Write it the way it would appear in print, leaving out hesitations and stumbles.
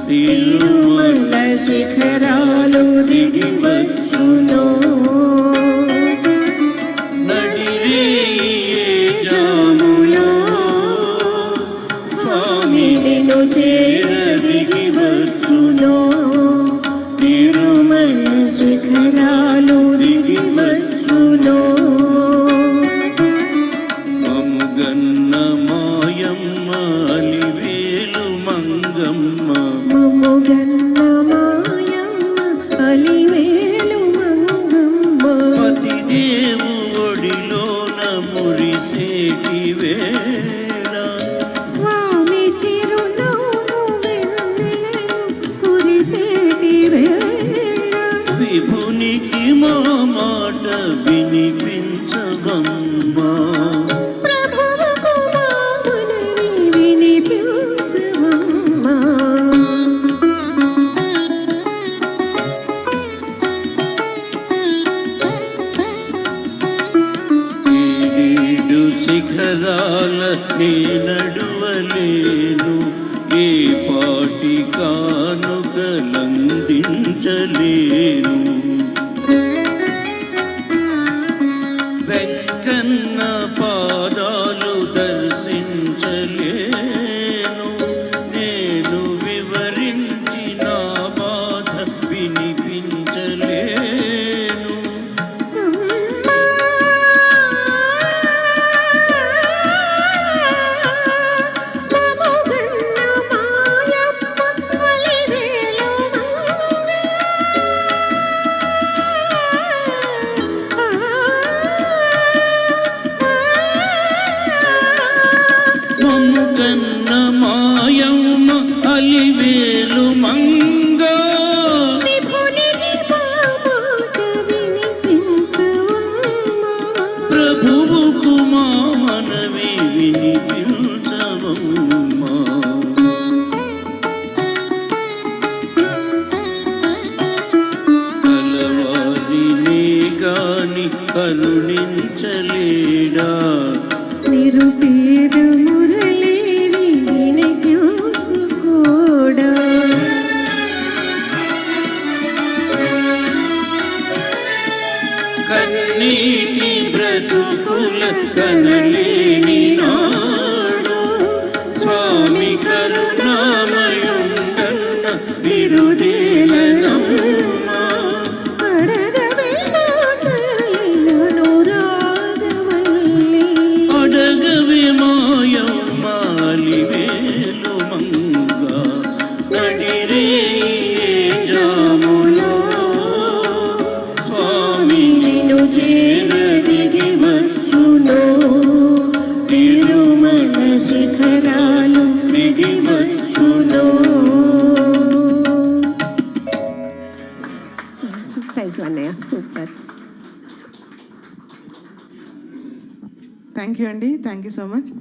తిరుమల శిఖరాలు దిగి వచ్చును. నడిరే జాములో స్వామినిను చేర దిగి వచ్చును. తిరుమల శిఖరాలు దిగి వచ్చును. మముగన్న మాయమ్మ అలివేలు మంగమ్మ, మముగన్న మాయమ్మ అలివేలు మంగమ్మ. పతిదేవు ఒడిలోన మురిసేటి వేళ స్వామి చిరునవ్వు వెన్నెలను కురిసేటి వేళ విభునికి మా మాట వినిపించవమ్మా. ప్రభువుకు మా మనవి వినిపించవమ్మా. ఏడు శిఖరాల నే నడువలేను, ఏ పాటి కానుకలందించలేను. వెంకన్న పాదాలు దర్శించలేను, నేను వివరించిన బాధ వినిపించలేను. మమ్ముగన్న మాయమ్మ అలివేలు మంగ, ప్రభువుకు మా మనవి వినిపించవమ్మా. కలవారినే గాని కరుణించలేడా, నిరుపేద మురళిని వినిపించుకోడా. కన్నీటి బ్రతుకుల కనలేని నాడు స్వామి కరుణామయుండన్న బిరుదేలనమ్మా. అడగవే మాయమ్మ అలివేలు మంగ, నడిరే జాములో స్వామినిను చేర దిగి వచ్చును. తిరుమల శిఖరాలు దిగి వచ్చును. థ్యాంక్ యూ అన్నయ్య, సూపర్. థ్యాంక్ యూ అండి, థ్యాంక్ యూ సో మచ్.